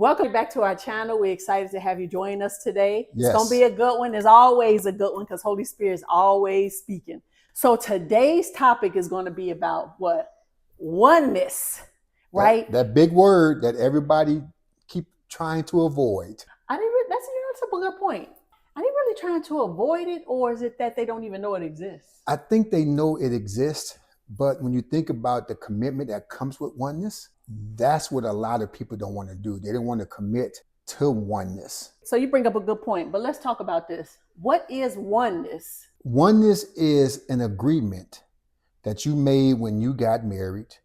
Welcome back to our channel. We're excited to have you join us today. Yes. It's going to be a good one. It's always a good one because Holy Spirit is always speaking. So today's topic is going to be about what? Oneness, right? That big word that everybody keep trying to avoid. That's a good point. Are they really trying to avoid it, or is it that they don't even know it exists? I think they know it exists, but when you think about the commitment that comes with oneness, that's what a lot of people don't want to do. They don't want to commit to oneness. So you bring up a good point, but let's talk about this. What is oneness? Oneness is an agreement that you made when you got married,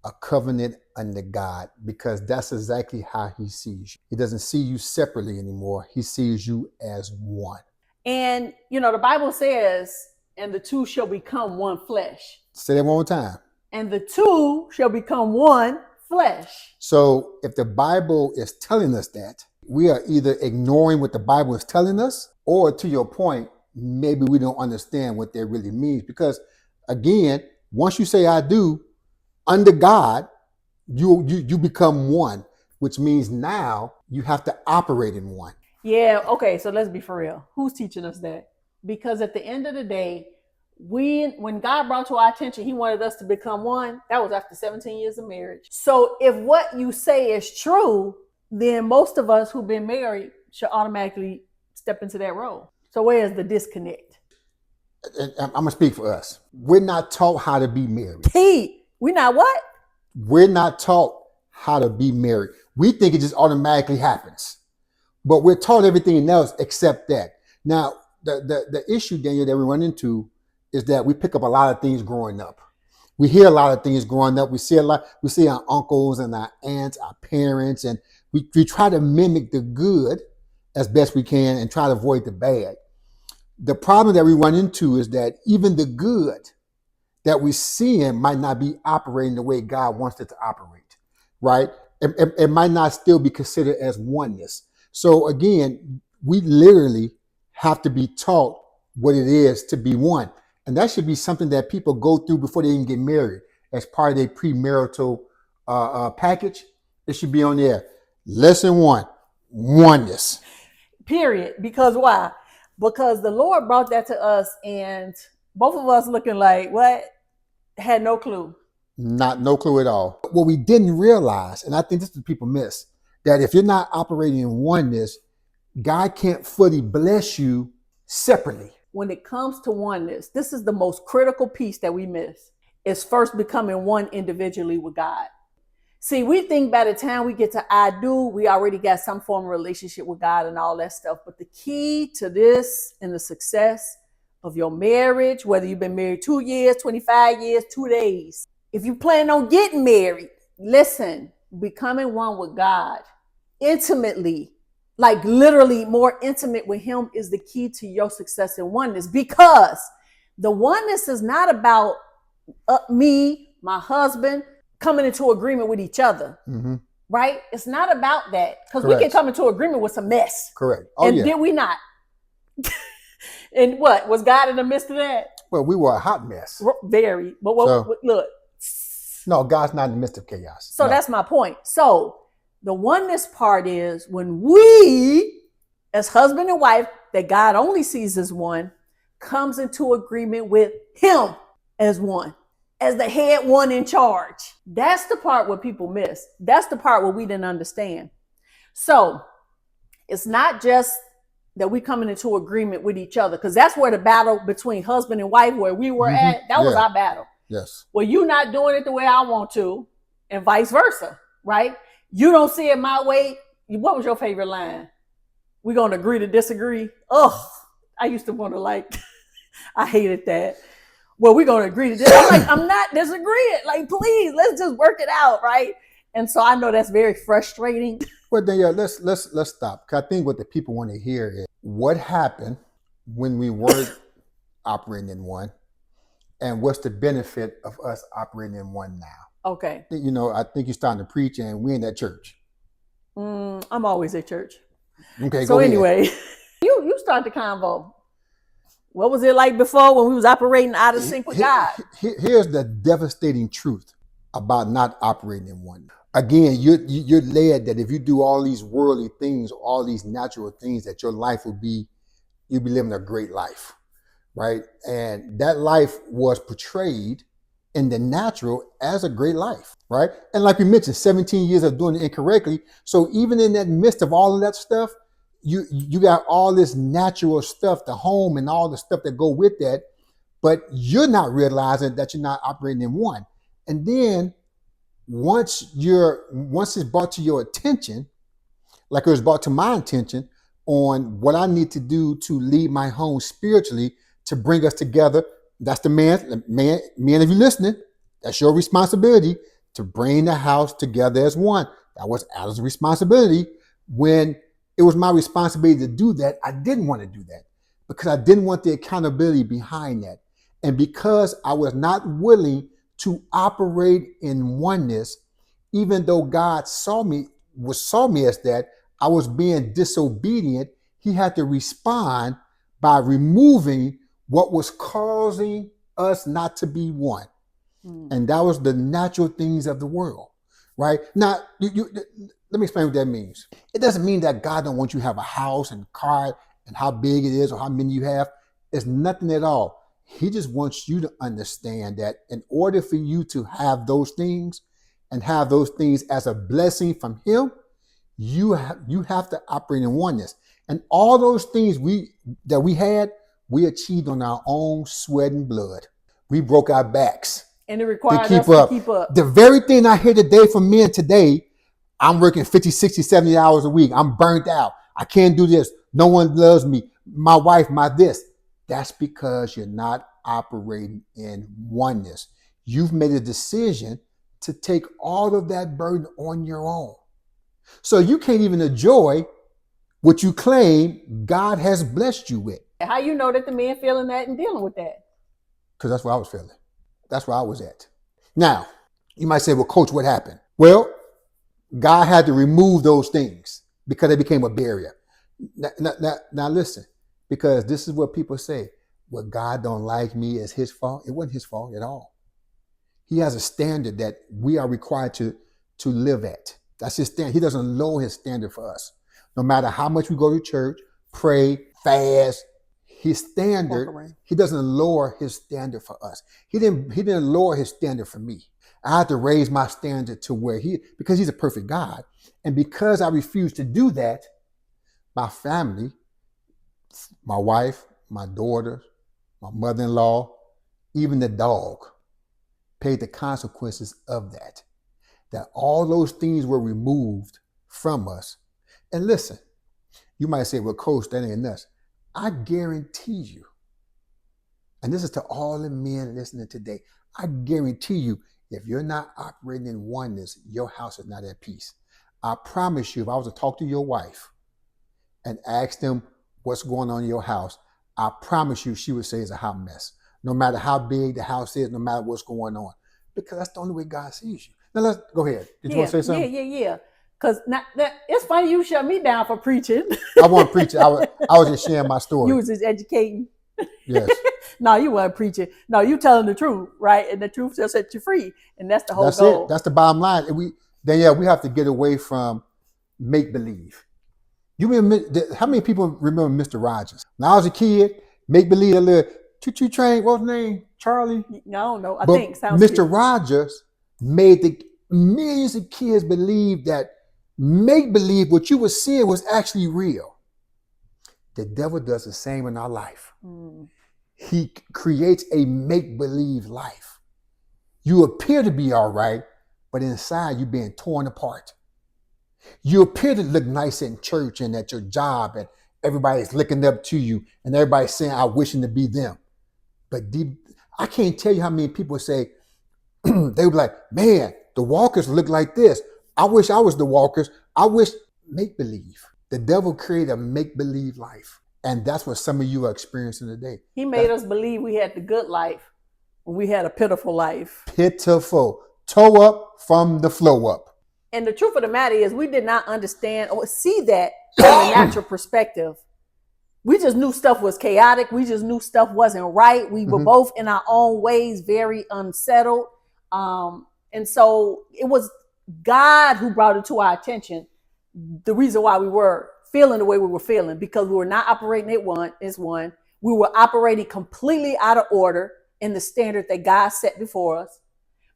a covenant under God, because that's exactly how he sees you. He doesn't see you separately anymore. He sees you as one. And, the Bible says, and the two shall become one flesh. Say that one more time. And the two shall become one flesh. So if the Bible is telling us that, we are either ignoring what the Bible is telling us, or to your point, maybe we don't understand what that really means. Because again, once you say I do, under God, you become one, which means now you have to operate in one. Yeah, okay, so let's be for real. Who's teaching us that? Because at the end of the day, when God brought to our attention, he wanted us to become one. That was after 17 years of marriage. So if what you say is true, then most of us who've been married should automatically step into that role. So where is the disconnect? And I'm going to speak for us. We're not taught how to be married. We not what? We're not taught how to be married. We think it just automatically happens. But we're taught everything else except that. Now, the issue, Daniel, that we run into is that we pick up a lot of things growing up. We hear a lot of things growing up. We see our uncles and our aunts, our parents, and we try to mimic the good as best we can and try to avoid the bad. The problem that we run into is that even the good that we see might not be operating the way God wants it to operate, right? It might not still be considered as oneness. So again, we literally have to be taught what it is to be one. And that should be something that people go through before they even get married as part of their premarital package. It should be on there. Lesson 1, oneness. Period. Because why? Because the Lord brought that to us and both of us looking like, what? Had no clue. No clue at all. What we didn't realize, and I think this is what people miss, that if you're not operating in oneness, God can't fully bless you separately. When it comes to oneness, this is the most critical piece that we miss. Is first becoming one individually with God. See, we think by the time we get to I do, we already got some form of relationship with God and all that stuff. But the key to this and the success of your marriage, whether you've been married 2 years, 25 years, 2 days, if you plan on getting married, listen, becoming one with God intimately, like literally more intimate with him, is the key to your success in oneness, because the oneness is not about me, my husband, coming into agreement with each other, right? It's not about that, because we can come into agreement with some mess. Correct. Did we not? And what? Was God in the midst of that? Well, we were a hot mess. Very. But look. No, God's not in the midst of chaos. So that's my point. So the oneness part is when we, as husband and wife, that God only sees as one, comes into agreement with him as one, as the head one in charge. That's the part where people miss. That's the part where we didn't understand. So it's not just that we coming into agreement with each other, because that's where the battle between husband and wife, where we were at, that was our battle. Yes. Well, you're not doing it the way I want to, and vice versa, right? You don't see it my way. What was your favorite line? We're going to agree to disagree. Oh, I used to want to I hated that. Well, we're going to agree to this. I'm like, I'm not disagreeing. Like, please, let's just work it out, right? And so I know that's very frustrating. Well, then, let's stop. Because I think what the people want to hear is what happened when we weren't operating in one, and what's the benefit of us operating in one now? Okay. I think you're starting to preach, and we're in that church. I'm always at church. Okay. So anyway, you start the convo. What was it like before when we was operating out of sync with God? Here's the devastating truth about not operating in one. Again, you're led that if you do all these worldly things, all these natural things, that your life will be, you'll be living a great life, right? And that life was portrayed in the natural as a great life, right? And like we mentioned, 17 years of doing it incorrectly. So even in that midst of all of that stuff, you got all this natural stuff, the home and all the stuff that go with that, but you're not realizing that you're not operating in one. And then once it's brought to your attention, like it was brought to my attention on what I need to do to lead my home spiritually to bring us together. That's the man, if you're listening, that's your responsibility to bring the house together as one. That was Adam's responsibility. When it was my responsibility to do that, I didn't want to do that because I didn't want the accountability behind that. And because I was not willing to operate in oneness, even though God saw me as that, I was being disobedient. He had to respond by removing what was causing us not to be one. And that was the natural things of the world, right? Now, let me explain what that means. It doesn't mean that God don't want you to have a house and car and how big it is or how many you have. It's nothing at all. He just wants you to understand that in order for you to have those things and have those things as a blessing from him, you have to operate in oneness. And all those things we achieved on our own sweat and blood. We broke our backs. And it requires us to keep up. The very thing I hear today from men today, I'm working 50, 60, 70 hours a week. I'm burnt out. I can't do this. No one loves me. My wife, my this. That's because you're not operating in oneness. You've made a decision to take all of that burden on your own. So you can't even enjoy what you claim God has blessed you with. How you know that the man feeling that and dealing with that? Because that's what I was feeling. That's where I was at. Now, you might say, well, Coach, what happened? Well, God had to remove those things because they became a barrier. Now listen, because this is what people say. Well, God don't like me is his fault. It wasn't his fault at all. He has a standard that we are required to live at. That's his standard. He doesn't lower his standard for us. No matter how much we go to church, pray, fast, his standard, he doesn't lower his standard for us. He didn't lower his standard for me. I had to raise my standard to where because he's a perfect God. And because I refused to do that, my family, my wife, my daughter, my mother-in-law, even the dog paid the consequences of that. That all those things were removed from us. And listen, you might say, well, Coach, that ain't nuts. I guarantee you, and this is to all the men listening today, I guarantee you, if you're not operating in oneness, your house is not at peace. I promise you, if I was to talk to your wife and ask them what's going on in your house, I promise you she would say it's a hot mess. No matter how big the house is, no matter what's going on. Because that's the only way God sees you. Now let's go ahead. Did you want to say something? Yeah. Because it's funny you shut me down for preaching. I wasn't preaching. I was just sharing my story. You was just educating. Yes. No, you weren't preaching. No, you telling the truth, right? And the truth shall set you free. And that's the whole goal. That's it. That's the bottom line. We have to get away from make-believe. You remember, how many people remember Mr. Rogers? When I was a kid, make-believe, a little choo-choo train, what was his name? Charlie? No, I but think. Sounds Mr. good. Rogers made the millions of kids believe that make-believe, what you were seeing was actually real. The devil does the same in our life. He creates a make-believe life. You appear to be all right, but inside you're being torn apart. You appear to look nice in church and at your job, and everybody's looking up to you, and everybody's saying, I wishing to be them. But deep, I can't tell you how many people say, they would be like, man, the Walkers look like this. I wish I was the Walkers. I wish make-believe. The devil created a make-believe life. And that's what some of you are experiencing today. He made us believe we had the good life when we had a pitiful life. Pitiful. Toe up from the flow up. And the truth of the matter is we did not understand or see that from a natural perspective. We just knew stuff was chaotic. We just knew stuff wasn't right. We were both in our own ways very unsettled. And so it was God who brought it to our attention, the reason why we were feeling the way we were feeling, because we were not operating at one is one. We were operating completely out of order in the standard that God set before us.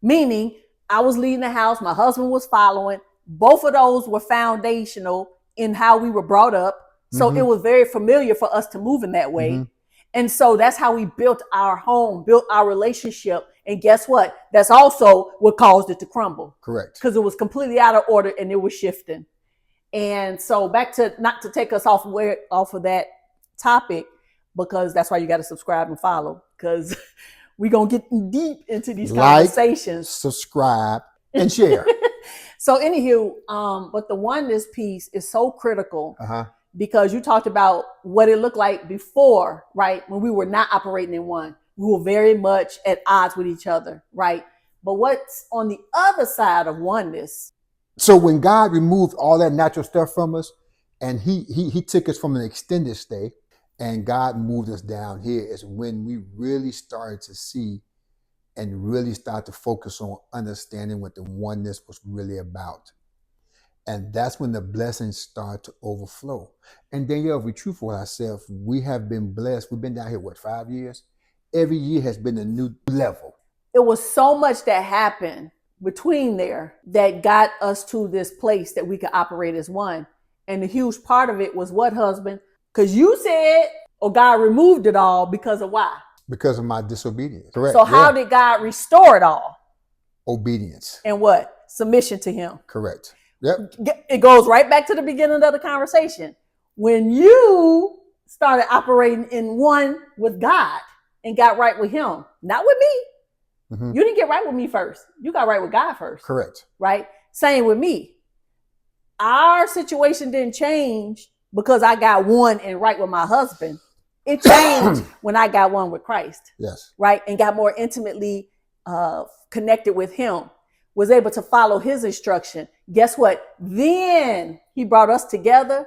Meaning, I was leading the house, my husband was following. Both of those were foundational in how we were brought up. So it was very familiar for us to move in that way. And so that's how we built our home, built our relationship. And guess what? That's also what caused it to crumble. Correct. Because it was completely out of order and it was shifting. And so back to, not to take us off of that topic, because that's why you got to subscribe and follow, because we're going to get deep into these conversations. Subscribe, and share. So anywho, but the oneness piece is so critical because you talked about what it looked like before, right? When we were not operating in one, we were very much at odds with each other, right? But what's on the other side of oneness? So when God removed all that natural stuff from us, and he took us from an extended state, and God moved us down here, is when we really started to see and really start to focus on understanding what the oneness was really about. And that's when the blessings start to overflow. And Danielle, if we're truthful with ourselves, we have been blessed. We've been down here, 5 years? Every year has been a new level. It was so much that happened between there that got us to this place that we could operate as one. And the huge part of it was what, husband? Because you said, or God removed it all because of why? Because of my disobedience. Correct. So how did God restore it all? Obedience. And what? Submission to him. Correct. Yep. It goes right back to the beginning of the conversation. When you started operating in one with God and got right with him, not with me. You didn't get right with me first. You got right with God first. Correct. Right? Same with me. Our situation didn't change because I got one and right with my husband. It changed when I got one with Christ. Yes. Right? And got more intimately connected with him. Was able to follow his instruction. Guess what? Then he brought us together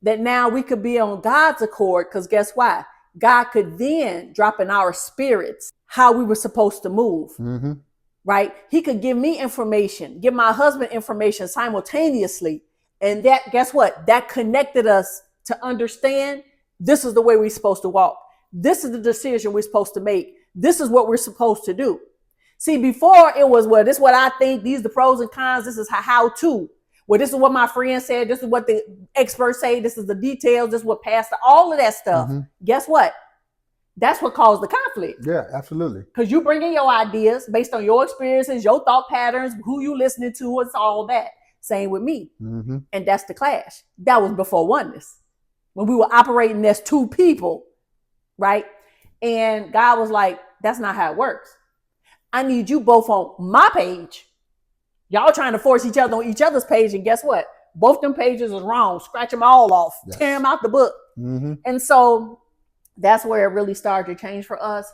that now we could be on God's accord, because guess why? God could then drop in our spirits how we were supposed to move. Right? He could give me information, give my husband information simultaneously. And that, guess what? That connected us to understand this is the way we're supposed to walk. This is the decision we're supposed to make. This is what we're supposed to do. See, before it was, well, this is what I think. These are the pros and cons. This is how to. Well, this is what my friend said. This is what the experts say. This is the details. This is what pastor, all of that stuff. Guess what? That's what caused the conflict. Yeah, absolutely. Because you bring in your ideas based on your experiences, your thought patterns, who you listening to, it's all that. Same with me. And that's the clash. That was before oneness. When we were operating as two people, right? And God was like, that's not how it works. I need you both on my page. Y'all trying to force each other on each other's page. And guess what? Both them pages is wrong. Scratch them all off. Yes. Tear them out the book. And so that's where it really started to change for us.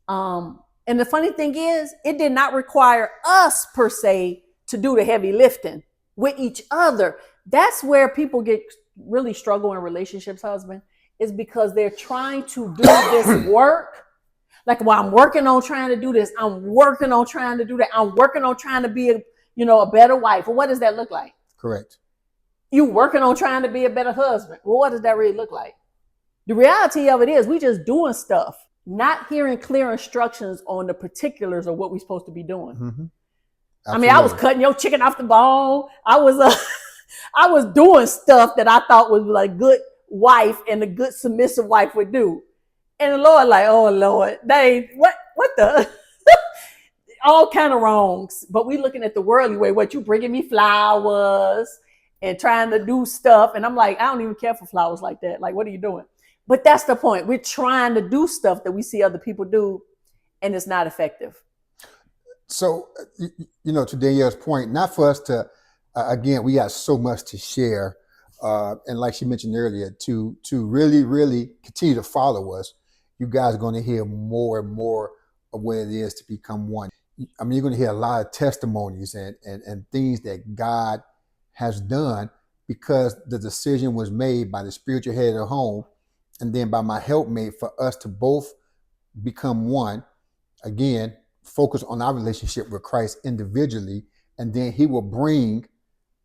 And the funny thing is, it did not require us per se to do the heavy lifting with each other. That's where people get really struggle in relationships, husband, is because they're trying to do this work. Like, well, I'm working on trying to do this. I'm working on trying to do that. I'm working on trying to be a better wife. Well, what does that look like? Correct. You working on trying to be a better husband. Well, what does that really look like? The reality of it is we just doing stuff, not hearing clear instructions on the particulars of what we're supposed to be doing. I mean, I was cutting your chicken off the bone. I was doing stuff that I thought was like good wife and a good submissive wife would do. And the Lord like, oh Lord, what the, all kind of wrongs. But we looking at the worldly way. What, you bringing me flowers and trying to do stuff. And I'm like, I don't even care for flowers like that. Like, what are you doing? But that's the point. We're trying to do stuff that we see other people do, and it's not effective. So, to Danielle's point, not for us to, again, we got so much to share. And like she mentioned earlier, to really, really continue to follow us, you guys are going to hear more and more of what it is to become one. I mean, you're going to hear a lot of testimonies and things that God has done because the decision was made by the spiritual head of the home and then by my helpmate for us to both become one. Again, focus on our relationship with Christ individually and then he will bring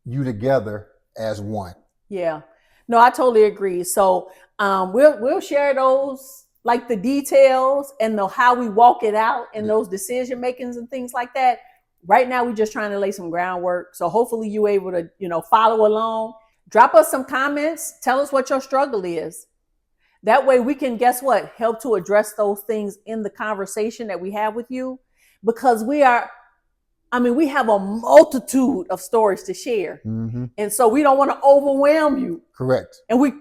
you together as one. Yeah. No, I totally agree. So we'll share those, like the details and how we walk it out and those decision makings and things like that. Right now, we're just trying to lay some groundwork. So hopefully you're able to, follow along. Drop us some comments. Tell us what your struggle is. That way we can, guess what, help to address those things in the conversation that we have with you, because we have a multitude of stories to share. Mm-hmm. And so we don't want to overwhelm you. Correct. And we,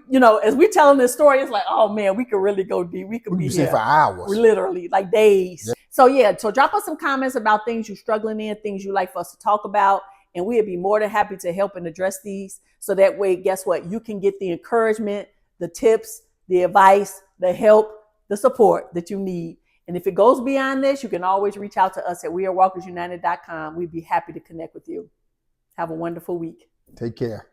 as we telling this story, it's like, oh man, we could really go deep. We could be here for hours. Literally, like days. Yeah. So drop us some comments about things you're struggling in, things you like for us to talk about. And we'd be more than happy to help and address these. So that way, guess what? You can get the encouragement, the tips, the advice, the help, the support that you need. And if it goes beyond this, you can always reach out to us at wearewalkersunited.com. We'd be happy to connect with you. Have a wonderful week. Take care.